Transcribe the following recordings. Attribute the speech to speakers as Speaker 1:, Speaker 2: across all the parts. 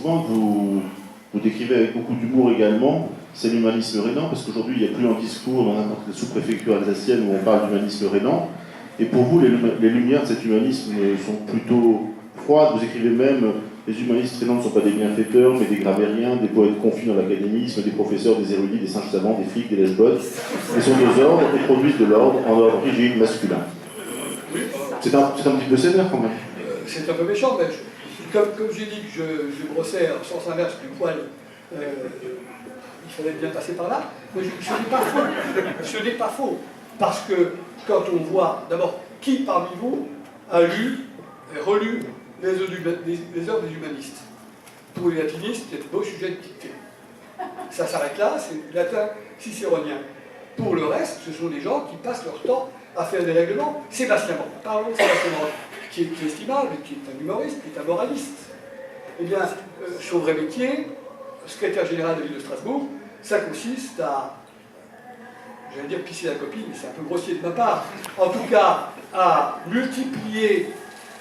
Speaker 1: souvent, que vous décrivez avec beaucoup d'humour également, c'est l'humanisme rhénan, parce qu'aujourd'hui, il n'y a plus un discours dans n'importe quelle sous-préfecture alsacienne où on parle d'humanisme rhénan. Et pour vous, les lumières de cet humanisme sont plutôt froides. Vous écrivez même, les humanistes rhénans ne sont pas des bienfaiteurs, mais des gravériens, des poètes confus dans l'académisme, des professeurs, des érudits, des singes savants, des flics, des lesbottes. Ils sont deux ordres et produisent de l'ordre en ordre rigide, masculin. C'est un petit peu sévère quand même.
Speaker 2: C'est un peu méchant, mais comme j'ai dit que je brossais en sens inverse du poil, il fallait bien passer par là, mais ce n'est pas faux. Ce n'est pas faux. Parce que quand on voit, d'abord, qui parmi vous a lu et relu les œuvres des humanistes? Pour les latinistes, il y a de beaux sujets de dictée. Ça s'arrête là, c'est latin cicéronien. Pour le reste, ce sont des gens qui passent leur temps à faire des règlements. Sébastien Brant, parlons de Sébastien Brant, qui est estimable, qui est un humoriste, qui est un moraliste. Eh bien, son vrai métier, secrétaire général de la ville de Strasbourg, ça consiste à, j'allais dire pisser la copine, mais c'est un peu grossier de ma part, en tout cas à multiplier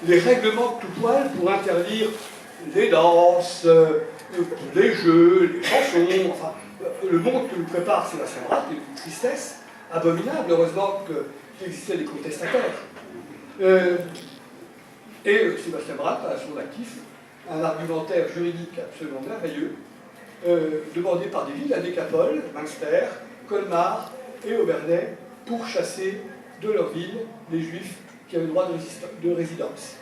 Speaker 2: les règlements de tout poil pour interdire les danses, les jeux, les chansons, enfin, le monde que nous prépare Sébastien Brant est une tristesse abominable, heureusement qu'il existait des contestateurs. Et Sébastien Brant a à son actif un argumentaire juridique absolument merveilleux, demandé par des villes, la Décapole, Münster, Colmar et Obernai, pour chasser de leur ville les juifs qui avaient le droit de résidence.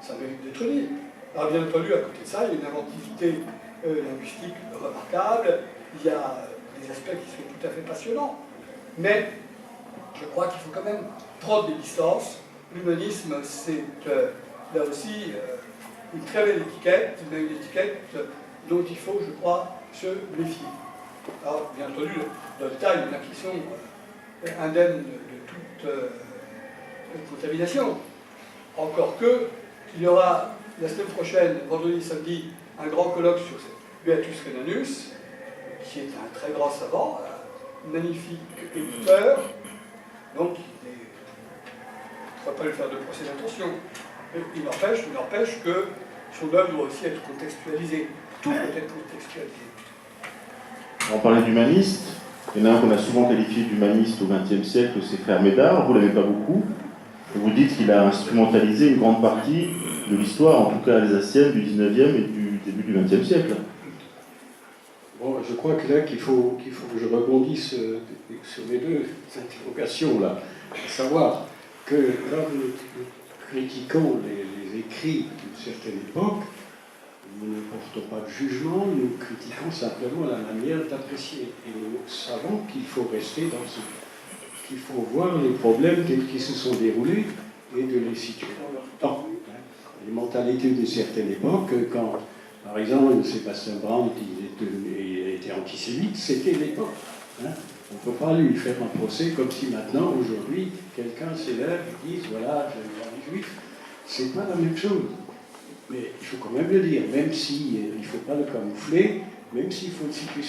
Speaker 2: Ça mérite d'être dit. Alors bien entendu, à côté de ça, il y a une inventivité linguistique remarquable, il y a des aspects qui sont tout à fait passionnants. Mais je crois qu'il faut quand même prendre des distances. L'humanisme, c'est là aussi une très belle étiquette, mais une étiquette dont il faut, je crois, se méfier. Alors, bien entendu, dans le tas, il y en a qui sont indemnes de toute contamination. Encore que, il y aura la semaine prochaine, vendredi et samedi, un grand colloque sur Beatus Rhénanus, qui est un très grand savant, un magnifique éditeur, donc il ne faut pas lui faire de procès d'intention. Il n'empêche que son œuvre doit aussi être contextualisée. Tout peut être contextualisé.
Speaker 1: On parlait d'humaniste. Il y en a un qu'on a souvent qualifié d'humaniste au XXe siècle, c'est Frère Médard. Vous ne l'avez pas beaucoup. Vous dites qu'il a instrumentalisé une grande partie de l'histoire, en tout cas alsacienne, du XIXe et du début du XXe siècle.
Speaker 3: Bon, je crois que là qu'il faut que je rebondisse sur les deux interrogations là, à savoir que quand nous critiquons les écrits d'une certaine époque, nous ne portons pas de jugement, nous critiquons simplement la manière d'apprécier. Et nous savons qu'il faut rester dans ce... qu'il faut voir les problèmes tels qu'ils se sont déroulés et de les situer dans leur temps. Les mentalités d'une certaine époque, quand, par exemple, Sébastien Brant il était antisémite, c'était l'époque. On ne peut pas lui faire un procès comme si maintenant, aujourd'hui, quelqu'un s'élève et dise voilà, j'aime bien les juifs. C'est pas la même chose. Mais il faut quand même le dire, même si il ne faut pas le camoufler, même s'il faut le situer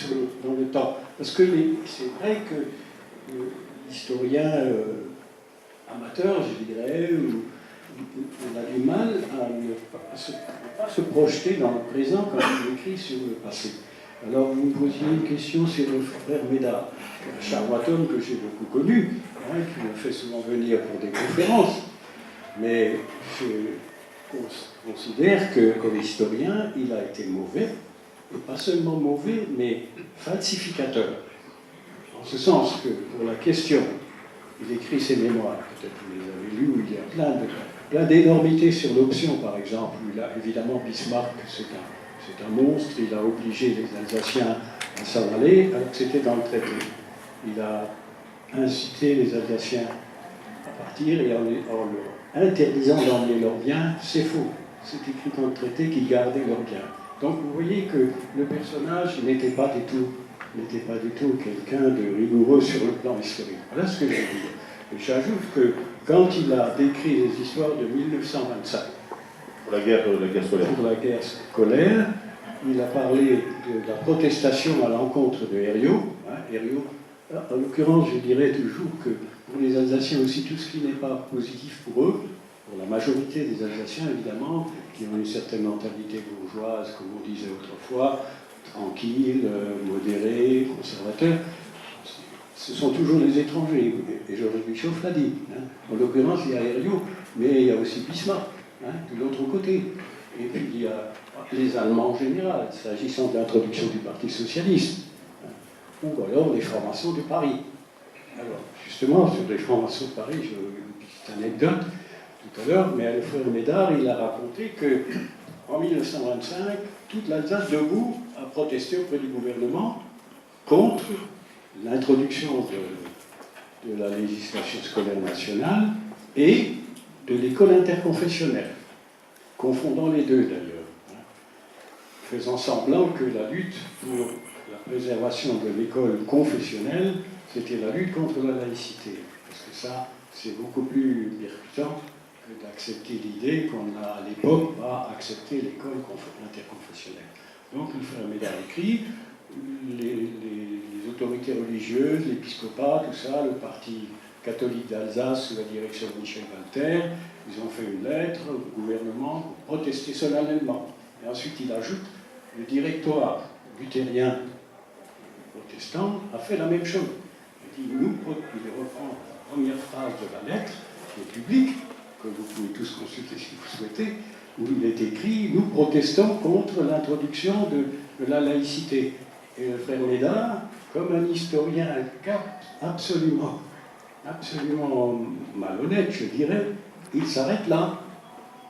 Speaker 3: dans le temps. Parce que c'est vrai que l'historien amateur, je dirais, on a du mal à ne pas se projeter dans le présent quand il écrit sur le passé. Alors vous me posiez une question sur le frère Médard, un charlatan que j'ai beaucoup connu, qui me fait souvent venir pour des conférences. Mais je considère que comme historien, il a été mauvais, et pas seulement mauvais, mais falsificateur. En ce sens que pour la question, il écrit ses mémoires, peut-être vous les avez lus, où il y a plein d'énormités sur l'option, par exemple. Il a évidemment Bismarck, c'est un monstre, il a obligé les Alsaciens à s'en aller, alors que c'était dans le traité. Il a incité les Alsaciens à partir et en leur interdisant d'emmener leurs biens, c'est faux. C'est écrit dans le traité qu'ils gardaient leurs biens. Donc vous voyez que le personnage n'était pas du tout quelqu'un de rigoureux sur le plan historique. Voilà ce que je veux dire. Et j'ajoute que quand il a décrit les histoires de 1925,
Speaker 1: pour la guerre scolaire.
Speaker 3: Pour la guerre scolaire, il a parlé de la protestation à l'encontre de Herriot. Herriot, en l'occurrence, je dirais toujours que pour les Alsaciens aussi, tout ce qui n'est pas positif pour eux, pour la majorité des Alsaciens, évidemment, qui ont une certaine mentalité bourgeoise, comme on disait autrefois, tranquille, modéré, conservateur, ce sont toujours les étrangers. Et Georges Bischoff l'a dit. Hein. En l'occurrence, il y a Herriot, mais il y a aussi Bismarck, hein, de l'autre côté. Et puis il y a les Allemands en général, s'agissant de l'introduction du Parti socialiste, hein, ou alors les formations de Paris. Alors, justement, sur les formations de Paris, j'ai une petite anecdote tout à l'heure, mais Alfred Médard, il a raconté qu'en 1925, toute l'Alsace debout a protesté auprès du gouvernement contre l'introduction de la législation scolaire nationale et de l'école interconfessionnelle, confondant les deux d'ailleurs, hein, faisant semblant que la lutte pour la préservation de l'école confessionnelle, c'était la lutte contre la laïcité. Parce que ça, c'est beaucoup plus percutant que d'accepter l'idée qu'on a à l'époque pas accepté l'école interconfessionnelle. Donc le frère Médard écrit, les autorités religieuses, l'épiscopat, tout ça, le parti catholique d'Alsace sous la direction de Michel Walter, ils ont fait une lettre au gouvernement pour protester solennellement. Et ensuite il ajoute, le directoire luthérien protestant a fait la même chose. Il dit, il reprend la première phrase de la lettre, qui est publique, que vous pouvez tous consulter si vous souhaitez, où il est écrit, nous protestons contre l'introduction de la laïcité. Et le frère Médard, comme un historien absolument malhonnête, je dirais, il s'arrête là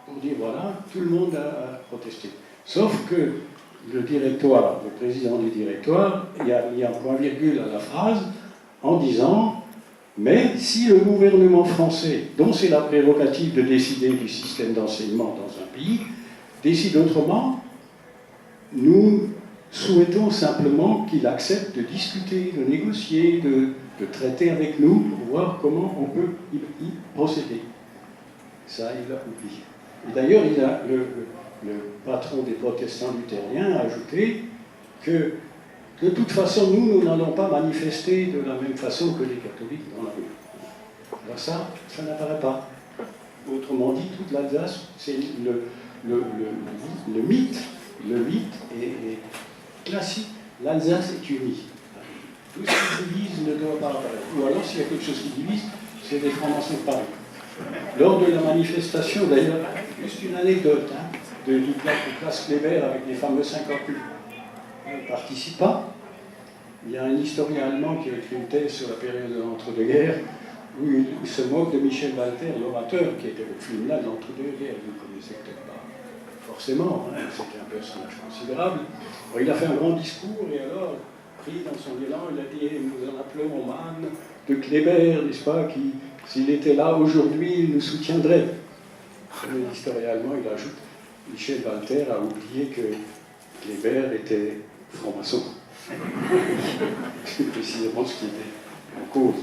Speaker 3: pour dire voilà, tout le monde a protesté. Sauf que le directoire, le président du directoire, il y a un point-virgule à la phrase en disant mais si le gouvernement français, dont c'est la prérogative de décider du système d'enseignement dans un pays, décide autrement, nous souhaitons simplement qu'il accepte de discuter, de négocier, de traiter avec nous pour voir comment on peut y procéder. Ça, il l'a oublié. Et d'ailleurs, le patron des protestants luthériens a ajouté que de toute façon, nous n'allons pas manifester de la même façon que les catholiques dans la rue. Alors ça n'apparaît pas. Autrement dit, toute l'Alsace, c'est le mythe. Le mythe est classique. L'Alsace est unie. Tout ce qui divise ne doit pas apparaître. Ou alors, s'il y a quelque chose qui divise, c'est les francs-maçons de Paris. Lors de la manifestation, d'ailleurs, juste une anecdote, hein, de Place Kléber avec les fameux 50 coups. Ne participe pas. Il y a un historien allemand qui a écrit une thèse sur la période de l'entre-deux-guerres où il se moque de Michel Walter, l'orateur, qui était le criminel de l'entre-deux-guerres. Vous ne connaissez peut-être pas forcément, hein, c'était un personnage considérable. Alors, il a fait un grand discours et alors, pris dans son élan, il a dit nous en appelons Mann de Kléber, n'est-ce pas, qui, s'il était là aujourd'hui, il nous soutiendrait. L'historien allemand, il ajoute Michel Walter a oublié que Kléber était franc-maçon. C'est précisément ce qui était en cause.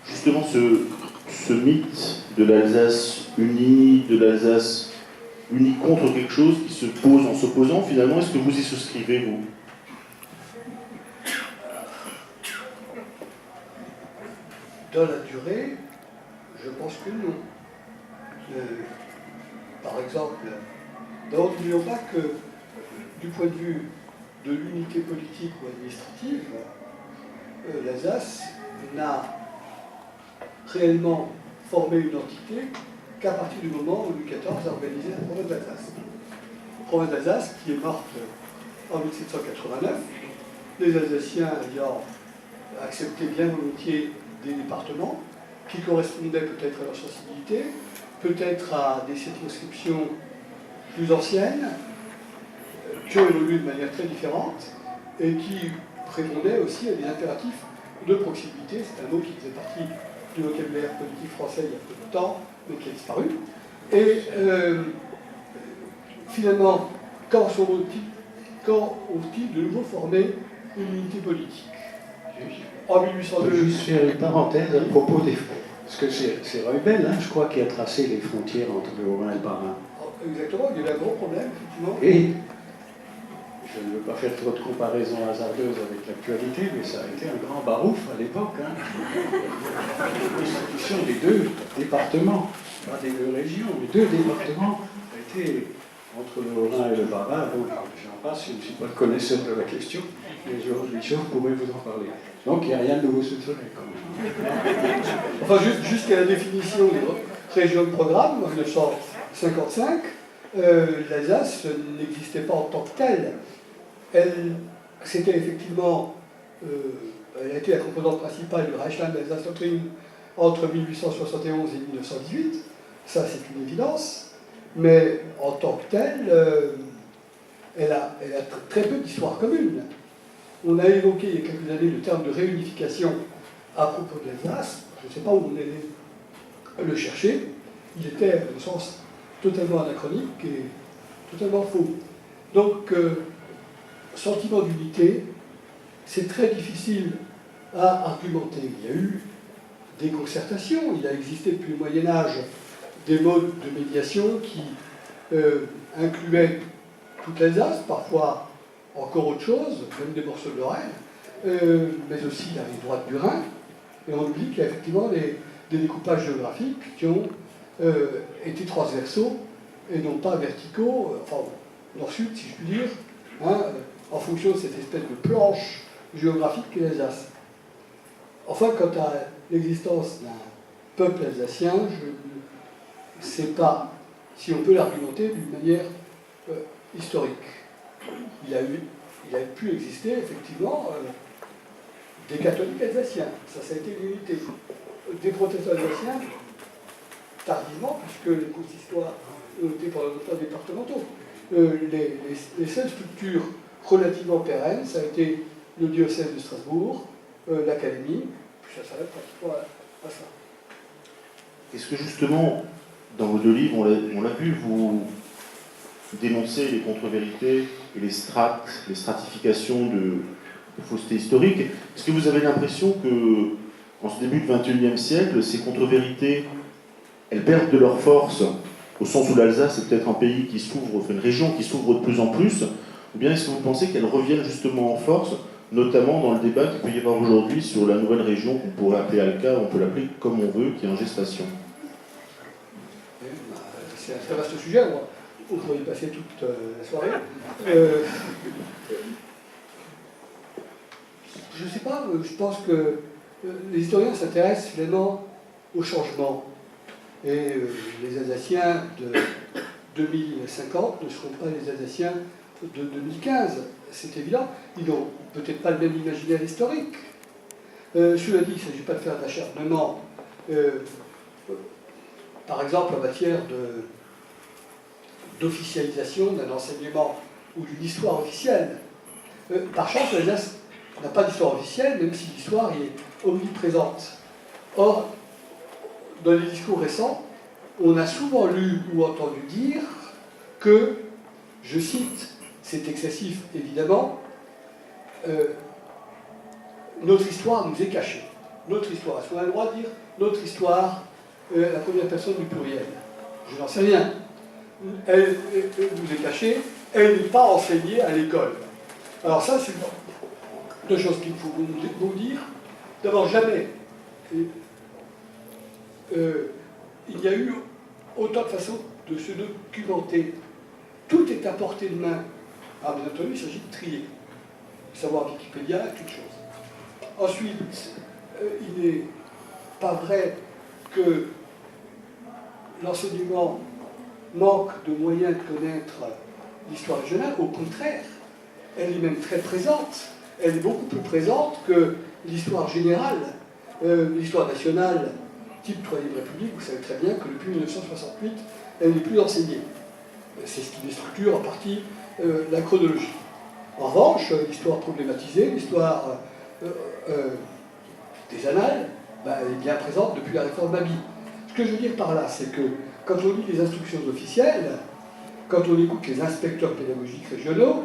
Speaker 1: Justement, ce mythe de l'Alsace unie, de l'Alsace unie contre quelque chose qui se pose en s'opposant, finalement, est-ce que vous y souscrivez, vous?
Speaker 2: Dans la durée, je pense que non. Par exemple, n'oublions pas que, du point de vue de l'unité politique ou administrative, l'Alsace n'a réellement formé une entité qu'à partir du moment où Louis XIV a organisé la province d'Alsace. La province d'Alsace qui est morte en 1789, les Alsaciens ayant accepté bien volontiers des départements qui correspondaient peut-être à leur sensibilité, peut-être à des circonscriptions plus anciennes, qui ont évolué de manière très différente et qui répondaient aussi à des impératifs de proximité. C'est un mot qui faisait partie du vocabulaire politique français il y a peu de temps, mais qui a disparu. Et finalement, quand ont-ils de nouveau formé une unité politique? En 1802.
Speaker 3: Je vais juste faire une parenthèse à propos des. Parce que c'est Reubel, hein, je crois, qui a tracé les frontières entre le Haut-Rhin et le Bas-Rhin.
Speaker 2: Exactement, il y avait un gros problème, effectivement.
Speaker 3: Et je ne veux pas faire trop de comparaisons hasardeuses avec l'actualité, mais ça a été un grand barouf à l'époque. Hein. La constitution des deux départements. pas des deux régions, mais deux départements étaient entre le Haut-Rhin et le Bas-Rhin, donc j'en passe, je ne suis pas le connaisseur de la question, mais Georges Bischoff pourrait vous en parler. Donc il n'y a rien de nouveau sous le soleil quand même.
Speaker 2: Enfin, jusqu'à la définition des régions de programme, en 1955, l'Alsace n'existait pas en tant que telle. C'était effectivement, elle a été la composante principale du Reichsland d'Alsace-Lothringen entre 1871 et 1918, ça c'est une évidence. Mais en tant que telle, elle a très peu d'histoire commune. On a évoqué il y a quelques années le terme de réunification à propos de l'Alsace. Je ne sais pas où on est le chercher. Il était, à mon sens, totalement anachronique et totalement faux. Donc, sentiment d'unité, c'est très difficile à argumenter. Il y a eu des concertations, il a existé depuis le Moyen-Âge des modes de médiation qui incluaient toute l'Alsace, parfois encore autre chose, même des morceaux de Lorraine, mais aussi la rive droite du Rhin. Et on oublie qu'il y a effectivement des découpages géographiques qui ont été transversaux et non pas verticaux, enfin nord-sud si je puis dire, hein, en fonction de cette espèce de planche géographique qu'est l'Alsace. Enfin, quant à l'existence d'un peuple alsacien, je ne sais pas si on peut l'argumenter d'une manière historique. Il a pu exister effectivement des catholiques alsaciens, ça a été une unité. Des protestants alsaciens, tardivement, puisque les consistoires ont été pendant longtemps départementaux. Les seules structures relativement pérennes, ça a été le diocèse de Strasbourg, l'académie, puis ça s'arrête pratiquement à ça.
Speaker 1: Est-ce que justement, dans vos deux livres, on l'a vu, vous dénoncez les contre-vérités et les stratifications de fausseté historique. Est-ce que vous avez l'impression que, en ce début du XXIe siècle, ces contre-vérités, elles perdent de leur force, au sens où l'Alsace est peut-être un pays qui s'ouvre, enfin une région qui s'ouvre de plus en plus, ou bien est-ce que vous pensez qu'elles reviennent justement en force, notamment dans le débat qu'il peut y avoir aujourd'hui sur la nouvelle région qu'on pourrait appeler Alca, on peut l'appeler comme on veut, qui est en gestation?
Speaker 2: C'est un très vaste sujet, on pourrait y passer toute la soirée. Je ne sais pas, je pense que les historiens s'intéressent finalement au changement. Et les Alsaciens de 2050 ne seront pas les Alsaciens de 2015, c'est évident. Ils n'ont peut-être pas le même imaginaire historique. Cela dit, il ne s'agit pas de faire d'acharnement. Par exemple, en matière d'officialisation d'un enseignement ou d'une histoire officielle. Par chance, l'Alsace n'a pas d'histoire officielle, même si l'histoire y est omniprésente. Or, dans les discours récents, on a souvent lu ou entendu dire que, je cite, c'est excessif évidemment, notre histoire nous est cachée. Notre histoire, est-ce qu'on a le droit de dire notre histoire, la première personne du pluriel? Je n'en sais rien. Elle nous est cachée, elle n'est pas enseignée à l'école. Alors ça, c'est deux choses qu'il faut vous dire. D'abord, jamais il y a eu autant de façons de se documenter. Tout est à portée de main. Alors, bien entendu, il s'agit de trier. Savoir Wikipédia est une chose. Ensuite, il n'est pas vrai que l'enseignement manque de moyens de connaître l'histoire régionale. Au contraire, elle est même très présente. Elle est beaucoup plus présente que l'histoire générale, l'histoire nationale, type Troisième République. Vous savez très bien que depuis 1968, elle n'est plus enseignée. C'est ce qui déstructure en partie la chronologie. En revanche, l'histoire problématisée, l'histoire des annales, elle est bien présente depuis la réforme Mabi. Ce que je veux dire par là, c'est que quand on lit les instructions officielles, quand on écoute les inspecteurs pédagogiques régionaux,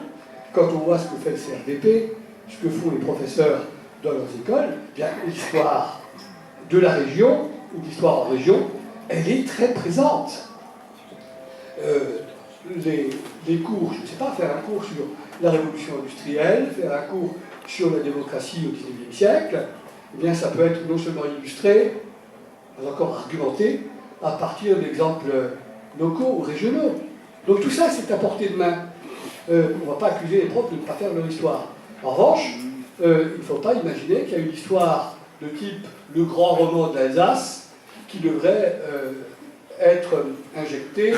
Speaker 2: quand on voit ce que fait le CRDP, ce que font les professeurs dans leurs écoles, bien l'histoire de la région, ou l'histoire en région, elle est très présente. Les cours, je ne sais pas, faire un cours sur la révolution industrielle, faire un cours sur la démocratie au XIXe siècle, eh bien ça peut être non seulement illustré, mais encore argumenté à partir d'exemples locaux ou régionaux. Donc tout ça, c'est à portée de main. On ne va pas accuser les profs de ne pas faire leur histoire. En revanche, il ne faut pas imaginer qu'il y a une histoire de type le grand roman de l'Alsace qui devrait être injectée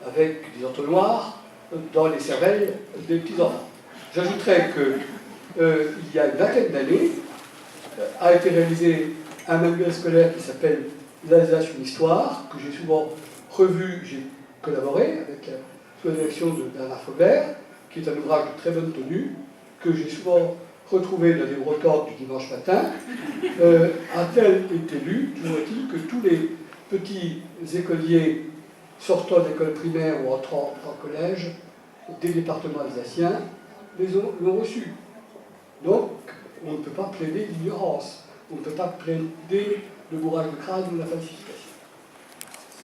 Speaker 2: avec des entonnoirs dans les cervelles des petits-enfants. J'ajouterais qu'il y a une vingtaine d'années, a été réalisé un manuel scolaire qui s'appelle L'Alsace, une histoire, que j'ai souvent revu, j'ai collaboré avec sous la direction de Bernard Faubert, qui est un ouvrage de très bonne tenue, que j'ai souvent retrouvé dans les brocantes du dimanche matin. A-t-elle été lu? Toujours est-il que tous les petits écoliers sortant d'école primaire ou entrant en collège des départements alsaciens l'ont reçu. Donc, on ne peut pas plaider l'ignorance, on ne peut pas plaider le bourrage de crâne ou la falsification.